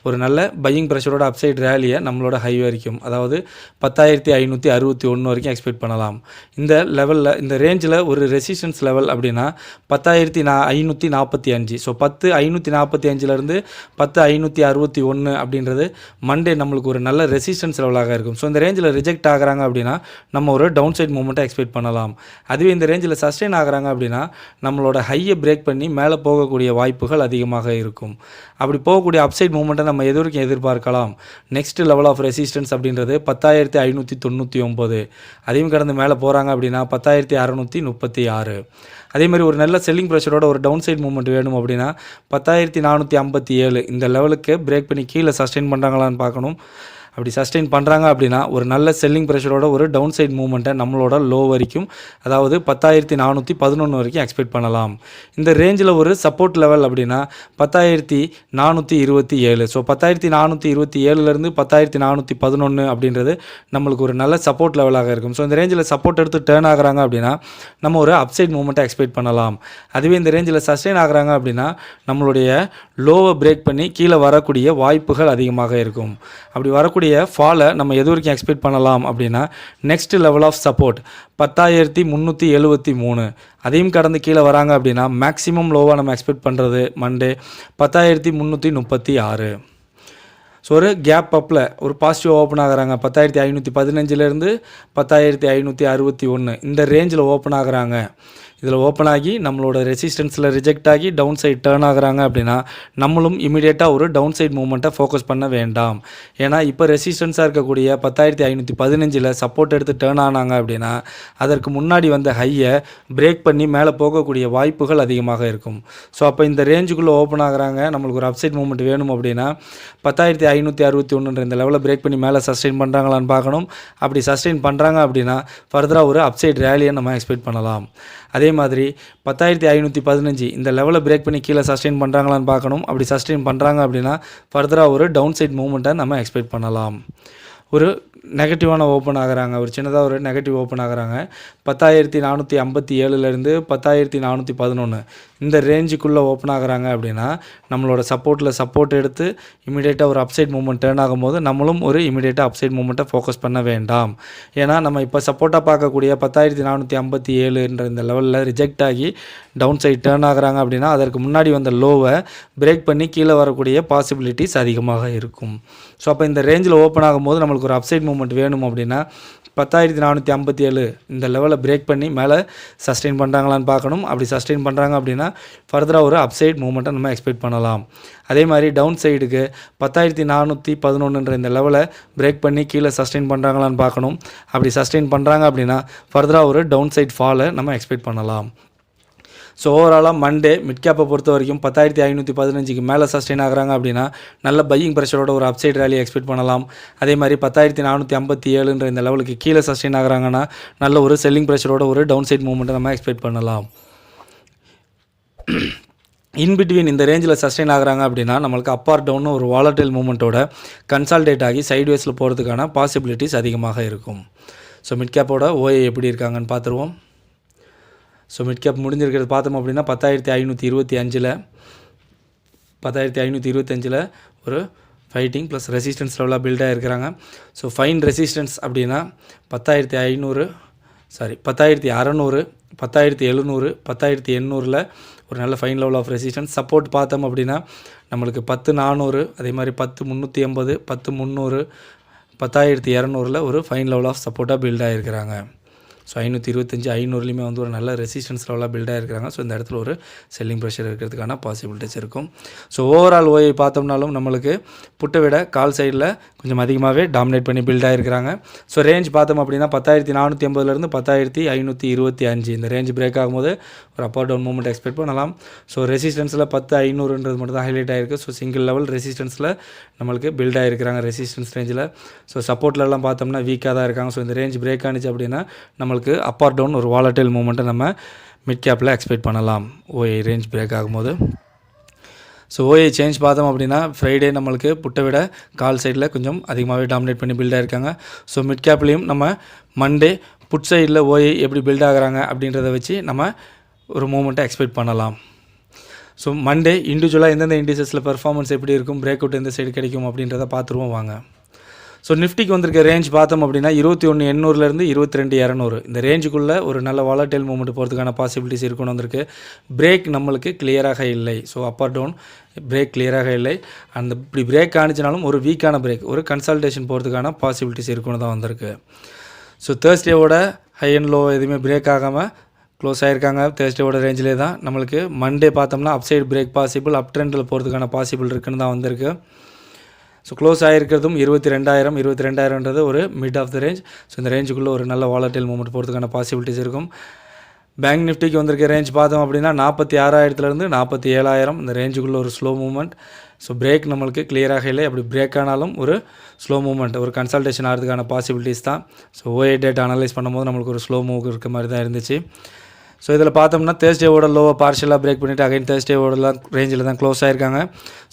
ஒரு நல்ல பையிங் ப்ரெஷரோட அப்சைட் ரேலியை நம்மளோட ஹை வரைக்கும், அதாவது 10,561 வரைக்கும் எக்ஸ்பெக்ட் பண்ணலாம். இந்த லெவலில் இந்த ரேஞ்சில் ஒரு ரெசிஸ்டன்ஸ் லெவல் அப்படின்னா 10,545. ஸோ 10,545லேருந்து 10,561 அப்படின்றது மண்டே நம்மளுக்கு ஒரு நல்ல ரெசிஸ்டன்ஸ் லெவலாக இருக்கும். ஸோ இந்த ரேஞ்சில் ரிஜெக்ட் ஆகிறாங்க அப்படின்னா நம்ம ஒரு டவுன் சைட் மூமெண்ட்டை எக்ஸ்பெக்ட் பண்ணலாம். அதுவே இந்த ரேஞ்சில் சஸ்டெயின் ஆகிறாங்க அப்படின்னா நம்மளோட ஹையை பிரேக் பண்ணி மேலே போகக்கூடிய வாய்ப்புகள் அதிகமாக இருக்கும். அப்படி போகக்கூடிய அப்சைட் மூமெண்ட்டை நம்ம எதிர்பார்க்கலாம். நெக்ஸ்ட் லெவல் ஆஃப் ரெசிஸ்டன்ஸ் அப்படின்றது 10,599. அதையும் கடந்து மேலே போகிறாங்க அப்படின்னா 10,636. அதே மாதிரி ஒரு நல்ல செல்லிங் ப்ரெஷரோட ஒரு டவுன் சைட் மூவ்மெண்ட் வேணும் அப்படின்னா 10,457 இந்த லெவலுக்கு பிரேக் பண்ணி கீழே சஸ்டெயின் பண்ணுறாங்களான்னு பார்க்கணும். அப்படி சஸ்டெயின் பண்ணுறாங்க அப்படின்னா ஒரு நல்ல செல்லிங் ப்ரெஷரோட ஒரு டவுன் சைட் மூவ்மெண்ட்டை நம்மளோட லோ வரைக்கும், அதாவது 10,411 வரைக்கும் எக்ஸ்பெக்ட் பண்ணலாம். இந்த ரேஞ்சில் ஒரு சப்போர்ட் லெவல் அப்படின்னா 10,427. ஸோ 10,427லேருந்து 10,411 அப்படின்றது நம்மளுக்கு ஒரு நல்ல சப்போர்ட் லெவலாக இருக்கும். ஸோ இந்த ரேஞ்சில் சப்போர்ட் எடுத்து டேர்ன் ஆகிறாங்க அப்படின்னா நம்ம ஒரு அப்சைட் மூவ்மெண்ட்டை எக்ஸ்பெக்ட் பண்ணலாம். அதுவே இந்த ரேஞ்சில் சஸ்டெயின் ஆகிறாங்க அப்படின்னா நம்மளுடைய லோவை பிரேக் பண்ணி கீழே வரக்கூடிய வாய்ப்புகள் அதிகமாக இருக்கும். அப்படி வரக்கூடிய ஃபாலை நம்ம எது வரைக்கும் எக்ஸ்பெக்ட் பண்ணலாம் அப்படின்னா நெக்ஸ்ட் லெவல் ஆஃப் சப்போர்ட் 10,373. அதையும் கடந்து கீழே வராங்க அப்படின்னா மேக்ஸிமம் லோவாக நம்ம எக்ஸ்பெக்ட் பண்ணுறது மண்டே 10,336. ஸோ ஒரு கேப் அப்பில் ஒரு பாசிட்டிவ் ஓப்பன் ஆகிறாங்க. 10,515லேருந்து 10,561 இந்த ரேஞ்சில் ஓப்பன் ஆகிறாங்க. இதில் ஓப்பன் ஆகி நம்மளோட ரெசிஸ்டன்ஸில் ரிஜெக்ட் ஆகி டவுன் சைட் டேர்ன் ஆகிறாங்க அப்படின்னா நம்மளும் இமீடியட்டாக ஒரு டவுன் சைட் மூவ்மெண்ட்டை ஃபோக்கஸ் பண்ண வேண்டாம். ஏன்னா இப்போ ரெசிஸ்டன்ஸாக இருக்கக்கூடிய 10,515 சப்போர்ட் எடுத்து டேர்ன் ஆனாங்க அப்படின்னா அதற்கு முன்னாடி வந்த ஹையை பிரேக் பண்ணி மேலே போகக்கூடிய வாய்ப்புகள் அதிகமாக இருக்கும். ஸோ அப்போ இந்த ரேஞ்சுக்குள்ளே ஓப்பன் ஆகிறாங்க, நம்மளுக்கு ஒரு அப்சைட் மூவ்மெண்ட் வேணும் அப்படின்னா 10,561 இந்த லெவலில் பிரேக் பண்ணி மேலே சஸ்டெயின் பண்ணுறாங்களான்னு பார்க்கணும். அப்படி சஸ்டெயின் பண்ணுறாங்க அப்படின்னா ஃபர்தராக ஒரு அப்சைட் ரேலியை நம்ம எக்ஸ்பெக்ட் பண்ணலாம். அதே மாதிரி 10,515 இந்த லெவலை பிரேக் பண்ணி கீழே சஸ்டெயின் பண்ணுறாங்களான்னு பார்க்கணும். அப்படி சஸ்டெயின் பண்ணுறாங்க அப்படின்னா ஃபர்தராக ஒரு டவுன் சைட் மூவ்மெண்ட்டை நம்ம எக்ஸ்பெக்ட் பண்ணலாம். ஒரு நெகட்டிவான ஓப்பன் ஆகிறாங்க, ஒரு சின்னதாக ஒரு நெகட்டிவ் ஓப்பன் ஆகிறாங்க. 10,457லேருந்து 10,411 இந்த ரேஞ்சுக்குள்ளே ஓப்பன் ஆகிறாங்க அப்படின்னா நம்மளோட சப்போர்ட் எடுத்து இமீடியட்டாக ஒரு அப்சைட் மூவ்மெண்ட் டேர்ன் ஆகும்போது நம்மளும் ஒரு இமீடியட்டாக அப்சைட் மூவ்மெண்ட்டை ஃபோக்கஸ் பண்ண வேண்டாம். ஏன்னா நம்ம இப்போ சப்போர்ட்டாக பார்க்கக்கூடிய 10,457 இந்த லெவலில் ரிஜெக்ட் ஆகி டவுன் சைட் டேர்ன் ஆகிறாங்க அப்படின்னா அதற்கு முன்னாடி வந்த லோவை பிரேக் பண்ணி கீழே வரக்கூடிய பாசிபிலிட்டிஸ் அதிகமாக இருக்கும். ஸோ அப்போ இந்த ரேஞ்சில் ஓப்பன் ஆகும்போது நம்மளுக்கு ஒரு அப்சைட் மூவ்மெண்ட் வேணும் அப்படின்னா 10,457 இந்த லெவலை பிரேக் பண்ணி மேலே சஸ்டெயின் பண்ணுறாங்களான்னு பார்க்கணும். அப்படி சஸ்டெயின் பண்ணுறாங்க அப்படின்னா ஃபர்தராக ஒரு அப்சைட் மூவ்மெண்ட்டை நம்ம எக்ஸ்பெக்ட் பண்ணலாம். அதே மாதிரி டவுன் சைடுக்கு 10,411 இந்த லெவலை பிரேக் பண்ணி கீழே சஸ்டெயின் பண்ணுறாங்களான்னு பார்க்கணும். அப்படி சஸ்டெயின் பண்ணுறாங்க அப்படின்னா ஃபர்தராக ஒரு டவுன் சைட் ஃபாலை நம்ம எக்ஸ்பெக்ட் பண்ணலாம். ஸோ ஓவராலாக மண்டே மிட் கேப்பை பொறுத்த வரைக்கும் 10,515 மேலே சஸ்டெயின் ஆகிறாங்க அப்படின்னா நல்ல பையிங் ப்ரெஷரோட ஒரு அப்சைட் ரேலி எக்ஸ்பெக்ட் பண்ணலாம். அதே மாதிரி 10,457 இந்த லெவலுக்கு கீழே சஸ்டெயின் ஆகிறாங்கன்னா நல்ல ஒரு செல்லிங் ப்ரெஷரோட ஒரு டவுன் சைட் மூவ்மெண்ட்டை நம்ம எக்ஸ்பெக்ட் பண்ணலாம். இன்பிட்வீன் இந்த ரேஞ்சில் சஸ்டெயின் ஆகிறாங்க அப்படின்னா நம்மளுக்கு அப் ஆர் டவுன் ஒரு வாலடைல் மூவ்மெண்ட்டோட கன்சால்டேட் ஆகி சைட்வேஸில் போகிறதுக்கான பாசிபிலிட்டிஸ் அதிகமாக இருக்கும். ஸோ மிட் கேப்போட ஓஏ எப்படி இருக்காங்கன்னு பார்த்துருவோம். ஸோ மிட் கேப் முடிஞ்சிருக்கிறது பார்த்தோம் அப்படின்னா 10,525 ஒரு ஃபைட்டிங் ப்ளஸ் ரெசிஸ்டன்ஸ் லெவலாக பில்டாக இருக்கிறாங்க. ஸோ ஃபைன் ரெசிஸ்டன்ஸ் அப்படின்னா 10,600, 10,700, 10,800 ஒரு நல்ல fine level of resistance. Support பார்த்தோம் அப்படின்னா நம்மளுக்கு 10,400, அதே மாதிரி 10,380, 10,300, 10,200 ஒரு ஃபைன் லெவல் ஆஃப் சப்போர்ட்டாக பில்டாக இருக்கிறாங்க. ஸோ 525, 500லையுமே வந்து ஒரு நல்ல ரெசிஸ்டன்ஸ் லெவலாக பில்டாக இருக்கிறாங்க. ஸோ இந்த இடத்துல ஒரு செல்லிங் ப்ரெஷர் இருக்கிறதுக்கான பாசிபிலிட்டிஸ் இருக்கும். ஸோ ஓவரால் ஓயை பார்த்தோம்னாலும் நம்மளுக்கு புட்டை விட கால் சைடில் கொஞ்சம் அதிகமாகவே டாமினேட் பண்ணி பில்டாக இருக்கிறாங்க. ஸோ ரேஞ்ச் பார்த்தோம் அப்படின்னா 10,480லேருந்து 10,525 இந்த ரேஞ்ச் பிரேக் ஆகும்போது ஒரு அப் ஆர் டவுன் மூவ்மெண்ட் எக்ஸ்பெக்ட் பண்ணலாம். ஸோ ரெசிஸ்டன்ஸில் 10,500 மட்டும் தான் ஹைலைட் ஆகிருக்கு. ஸோ சிங்கிள் லெவல் ரெசிஸ்டன்ஸில் நம்மளுக்கு பில்டாக இருக்கிறாங்க ரெசிஸ்டன்ஸ் ரேஞ்சில். ஸோ சப்போர்ட்லலாம் பார்த்தோம்னா வீக்காக தான் இருக்காங்க. ஸோ இந்த ரேஞ்ச் பிரேக் ஆனிச்சு அப்படின்னா நம்மளுக்கு அப் ஆர் டவுன் ஒரு வாலடைல் மூவ்மெண்ட்டை நம்ம மிட் கேப்பில் எக்ஸ்பெக்ட் பண்ணலாம் ஓஏ ரேஞ்ச் பிரேக் ஆகும்போது. ஸோ ஓஏ சேஞ்ச் பார்த்தோம் அப்படின்னா ஃப்ரைடே நம்மளுக்கு புட்டை விட கால் சைடில் கொஞ்சம் அதிகமாகவே டாமினேட் பண்ணி பில்டாக இருக்காங்க. ஸோ மிட் கேப்லேயும் நம்ம மண்டே புட் சைடில் ஓஏ எப்படி பில்ட் ஆகிறாங்க அப்படின்றத வச்சு நம்ம ஒரு மூமெண்ட்டை எக்ஸ்பெக்ட் பண்ணலாம். ஸோ மண்டே இண்டிவிஜுவலாக எந்தெந்த இண்டிசஸில் பெர்ஃபார்மன்ஸ் எப்படி இருக்கும், பிரேக் அவுட் எந்த சைடு கிடைக்கும் அப்படின்றத பார்த்துருவோம் வாங்க. ஸோ நிஃப்டிக்கு வந்திருக்க ரேஞ்ச் பார்த்தோம் அப்படின்னா 21,800 22,200 இந்த ரேஞ்சுக்குள்ளே ஒரு நல்ல வாலட்டைல் மூவ்மெண்ட் போகிறதுக்கான பாசிபிலிட்டிஸ் இருக்குன்னு வந்திருக்கு. பிரேக் நம்மளுக்கு கிளியராக இல்லை. So up or down break கிளியராக இல்லை. அந்த இப்படி பிரேக் ஆனிச்சினாலும் ஒரு வீக்கான பிரேக், ஒரு கன்சல்டேஷன் போகிறதுக்கான பாசிபிலிட்டிஸ் இருக்குன்னு தான் வந்திருக்கு. ஸோ தேர்ஸ்டேவோட ஹை அண்ட் லோ எதுவுமே பிரேக் ஆகாமல் க்ளோஸ் ஆகிருக்காங்க. தேர்ஸ்டேவோட ரேஞ்சிலே தான். நம்மளுக்கு மண்டே பார்த்தோம்னா அப்சைடு பிரேக் பாசிபிள், அப் ட்ரெண்டில் போகிறதுக்கான பாசிபிள் இருக்குன்னு தான் வந்திருக்கு. ஸோ க்ளோஸ் ஆகிருக்கிறதும் 22,000 ஒரு mid of the range. So இந்த ரேஞ்சுக்குள்ளே ஒரு நல்ல வாலட்டைல் மூவ்மெண்ட் போகிறதுக்கான பாசிபிலிட்டிஸ் இருக்கும். பேங்க் நிஃப்டிக்கு வந்திருக்க ரேஞ்ச் பார்த்தோம் அப்படின்னா 46,000 47,000 இந்த ரேஞ்சுக்குள்ளே ஒரு ஸ்லோ மூவ்மெண்ட். ஸோ பிரேக் நம்மளுக்கு கிளியராக இல்லை. அப்படி பிரேக் ஆனாலும் ஒரு ஸ்லோ மூவ்மெண்ட், ஒரு கன்சல்டேஷன் ஆகிறதுக்கான பாசிபிலிட்டிஸ் தான். ஸோ ஓஏ டேட்டா அனலைஸ் பண்ணும்போது நம்மளுக்கு ஒரு ஸ்லோ மூவ் இருக்க மாதிரி தான் இருந்துச்சு. ஸோ இதில் பார்த்தோம்னா தேர்ஸ்டேவோட லோவை பார்ஷலாக பிரேக் பண்ணிவிட்டு அகைன் தேர்ஸ்டேவோடலாம் ரேஞ்சில் தான் க்ளோஸ் ஆகிருக்காங்க.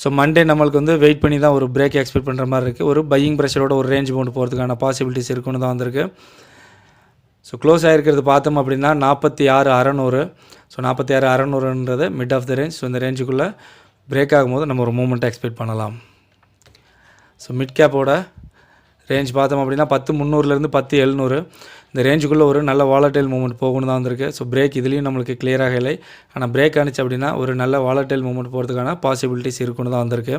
ஸோ மண்டே நம்மளுக்கு வந்து வெயிட் பண்ணி தான் ஒரு பிரேக் எக்ஸ்பெக்ட் பண்ணுற மாதிரி இருக்குது. ஒரு பையிங் ப்ரெஷரோட ஒரு ரேஞ்ச் மூவ் போகிறதுக்கான பாசிபிலிட்டிஸ் இருக்குன்னு தான் வந்திருக்கு. ஸோ க்ளோஸ் ஆகிருக்கிறது பார்த்தோம் அப்படின்னா 46,600. So 46,600 mid of the range. So இந்த ரேஞ்சுக்குள்ளே பிரேக் ஆகும்போது நம்ம ஒரு மூவ்மெண்ட்டை எக்ஸ்பெக்ட் பண்ணலாம். ஸோ மிட் கேப்போட ரேஞ்ச் பார்த்தோம் அப்படின்னா 10,300 10,700 இந்த ரேஞ்சுக்குள்ளே ஒரு நல்ல வாலட்டைல் மூவ்மெண்ட் போகணும் தான் வந்திருக்கு. ஸோ பிரேக் இதுலேயும் நம்மளுக்கு கிளியராக இல்லை. ஆனால் பிரேக் ஆனிச்சு அப்படின்னா ஒரு நல்ல வாலட்டைல் மூவ்மெண்ட் போகிறதுக்கான பாசிபிலிட்டிஸ் இருக்குன்னு தான் வந்திருக்கு.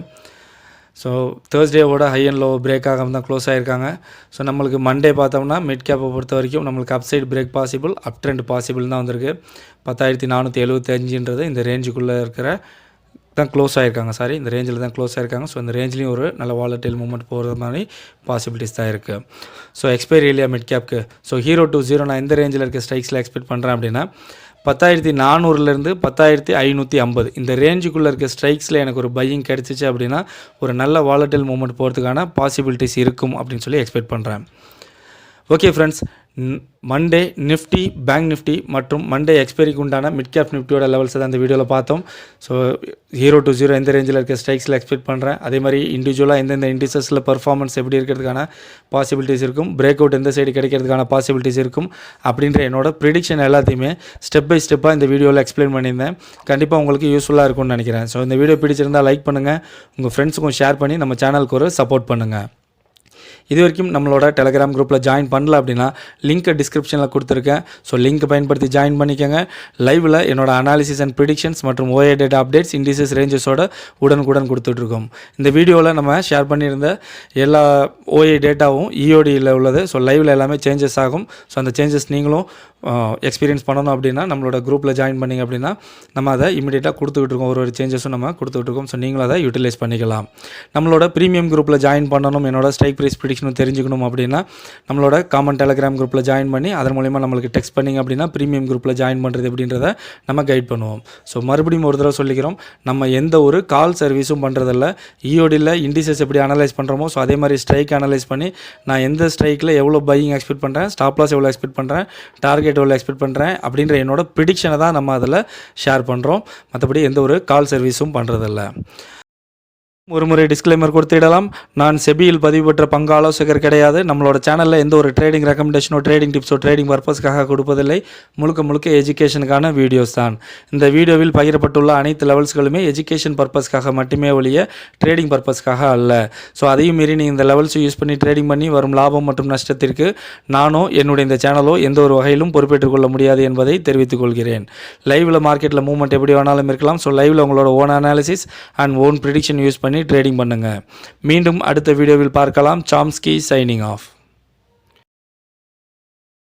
ஸோ தேர்ஸ்டேவோட ஹை அண்ட் லோ பிரேக் ஆகாமல் தான் க்ளோஸ் ஆகிருக்காங்க. ஸோ நம்மளுக்கு மண்டே பார்த்தோம்னா மிட் கேப்பை பொறுத்த வரைக்கும் நம்மளுக்கு up side break possible, up trend possible தான் வந்திருக்கு. 10,475 இந்த ரேஞ்சுக்குள்ளே இருக்கிற தான் க்ளோஸ் ஆகிருக்காங்க. இந்த ரேஞ்சில் தான் க்ளோஸ் ஆகிருக்காங்க. ஸோ இந்த ரேஞ்சிலையும் ஒரு நல்ல வாலட்டைல் மூவ்மெண்ட் போகிற மாதிரி பாசிபிலிட்டிஸ் தான் இருக்குது. ஸோ எக்ஸ்பைரி இல்லையா மிட் கேப்க்கு. ஸோ ஹீரோ 20 நான் எந்த ரேஞ்சில் இருக்க ஸ்ட்ரைக்ஸில் எக்ஸ்பெக்ட் பண்ணுறேன் அப்படின்னா 10,400 10,550 இந்த ரேஞ்சுக்குள்ளே இருக்க ஸ்ட்ரைக்ஸில் எனக்கு ஒரு பையிங் கிடச்சிச்சு அப்படின்னா ஒரு நல்ல வாலட்டைல் மூவ்மெண்ட் போகிறதுக்கான பாசிபிலிட்டிஸ் இருக்கும் அப்படின்னு சொல்லி எக்ஸ்பெக்ட் பண்ணுறேன். Okay friends, Monday Nifty, bank Nifty மற்றும் மண்டே எக்ஸ்பைரிக்கு உண்டான மிட் கேப் நிஃப்டியோட லெவல்ஸை தான் இந்த வீடியோவில் பார்த்தோம். ஸோ ஹீரோ 20 எந்த ரேஞ்சில் இருக்க ஸ்ட்ரைக்ஸில் எக்ஸ்பெக்ட் பண்ணுறேன். அதே மாதிரி இண்டிவிஜுவலாக எந்தெந்த இண்டிசஸில் பர்ஃபார்மன்ஸ் எப்படி இருக்கிறதுக்கான பாசிபிலிட்டிஸ் இருக்கும், பிரேக் அவுட் எந்த சைடு கிடைக்கிறதுக்கான பாசிபிலிட்டிஸ் இருக்கும் அப்படின்ற என்னோட ப்ரிடிக்ஷன் எல்லாத்தையுமே ஸ்டெப் பை ஸ்டெப்பாக இந்த வீடியோவில் எக்ஸ்பிளைன் பண்ணியிருந்தேன். கண்டிப்பாக உங்களுக்கு யூஸ்ஃபுல்லாக இருக்கும்னு நினைக்கிறேன். ஸோ இந்த வீடியோ பிடிச்சிருந்தால் லைக் பண்ணுங்கள், உங்கள் ஃப்ரெண்ட்ஸுக்கும் ஷேர் பண்ணி நம்ம சேனலுக்கு ஒரு சப்போர்ட் பண்ணுங்கள். இது வரைக்கும் நம்மளோட டெலகிராம் குரூப்பில் ஜாயின் பண்ணல அப்படின்னா லிங்க்கை டிஸ்கிரிப்ஷனில் கொடுத்துருக்கேன். ஸோ லிங்க் பயன்படுத்தி ஜாயின் பண்ணிக்கோங்க. லைவில் என்னோட அனாலிசிஸ் அண்ட் ப்ரிடிக்ஷன்ஸ் மற்றும் ஓஏ டேட்டா அப்டேட்ஸ், இண்டிசஸ் ரேஞ்சஸோட உடனுக்குடன் கொடுத்துட்ருக்கோம். இந்த வீடியோவில் நம்ம ஷேர் பண்ணியிருந்த எல்லா ஓஏ டேட்டாவும் இஓடியில் உள்ளது. ஸோ லைவில் எல்லாமே சேஞ்சஸ் ஆகும். ஸோ அந்த சேஞ்சஸ் நீங்களும் எக்ஸ்பீரியன்ஸ் பண்ணணும் அப்படின்னா நம்மளோட குரூப்பில் ஜாயின் பண்ணிங்க அப்படின்னா நம்ம அதை இமீடியட்டாக கொடுத்துக்கிட்டுருக்கோம். ஒரு சேஞ்சஸும் நம்ம கொடுத்துக்கிட்டுருக்கோம். ஸோ நீங்களும் அதை யூட்டிலைஸ் பண்ணிக்கலாம். நம்மளோட ப்ரீமியம் குரூப்பில் ஜாயின் பண்ணணும், என்னோட ஸ்ட்ரைக் ப்ரைஸ் ப்ரிடிக்ஷனும் தெரிஞ்சுக்கணும் அப்படின்னா நம்மளோட காமன் டெலகிராம் குரூப்பில் ஜாயின் பண்ணி அதன் மூலிமா நம்மளுக்கு டெக்ஸ்ட் பண்ணிங்க அப்படின்னா ப்ரீமியம் குரூப்பில் ஜாயின் பண்ணுறது அப்படின்றத நம்ம கைட் பண்ணுவோம். ஸோ மறுபடியும் ஒரு தடவை சொல்லிக்கிறோம், நம்ம எந்த ஒரு கால் சர்வீஸும் பண்ணுறதில்ல. இஓடியில் இண்டிசஸ் எப்படி அனலைஸ் பண்ணுறோமோ ஸோ அதே மாதிரி ஸ்ட்ரைக் அனலைஸ் பண்ணி நான் எந்த ஸ்ட்ரைக்கில் எவ்வளோ பையிங் எக்ஸ்பெக்ட் பண்ணுறேன், ஸ்டாப் லாஸ் எவ்வளோ எக்ஸ்பெக்ட் பண்ணுறேன், டார்கெட் எவ்வளோ எக்ஸ்பெக்ட் பண்ணுறேன் அப்படின்ற என்னோட ப்ரிடிக்ஷனை தான் நம்ம அதில் ஷேர் பண்ணுறோம். மற்றபடி எந்த ஒரு கால் சர்வீஸும் பண்ணுறதில்ல. ஒரு முறை டிஸ்க்ளைமர் கொடுத்திடலாம், நான் செபியில் பதிவு பெற்ற பங்கு ஆலோசகர் கிடையாது. நம்மளோட சேனலில் எந்த ஒரு ட்ரேடிங் ரெக்கமெண்டேஷனோ ட்ரேடிங் டிப்ஸோ ட்ரேடிங் பர்பஸ்க்காக கொடுப்பதில்லை. முழுக்க எஜுகேஷனுக்கான வீடியோஸ் தான். இந்த வீடியோவில் பகிரப்பட்டுள்ள அனைத்து லெவல்ஸ்களுமே எஜுகேஷன் பர்பஸ்க்காக மட்டுமே ஒழிய ட்ரேடிங் பர்பஸ்க்காக அல்ல. ஸோ அதையும் மீறி நீங்கள் இந்த லெவல்ஸ் யூஸ் பண்ணி ட்ரேடிங் பண்ணி வரும் லாபம் மற்றும் நஷ்டத்திற்கு நானோ என்னுடைய இந்த சேனலோ எந்த ஒரு வகையிலும் பொறுப்பேற்றுக் கொள்ள முடியாது என்பதை தெரிவித்துக் கொள்கிறேன். லைவில் மார்க்கெட்டில் மூவ்மெண்ட் எப்படி வேணாலும் இருக்கலாம். ஸோ லைவில் உங்களோட own analysis and own prediction use பண்ணி ட்ரேடிங் பண்ணுங்க. மீண்டும் அடுத்த வீடியோவில் பார்க்கலாம். Chomsky signing off.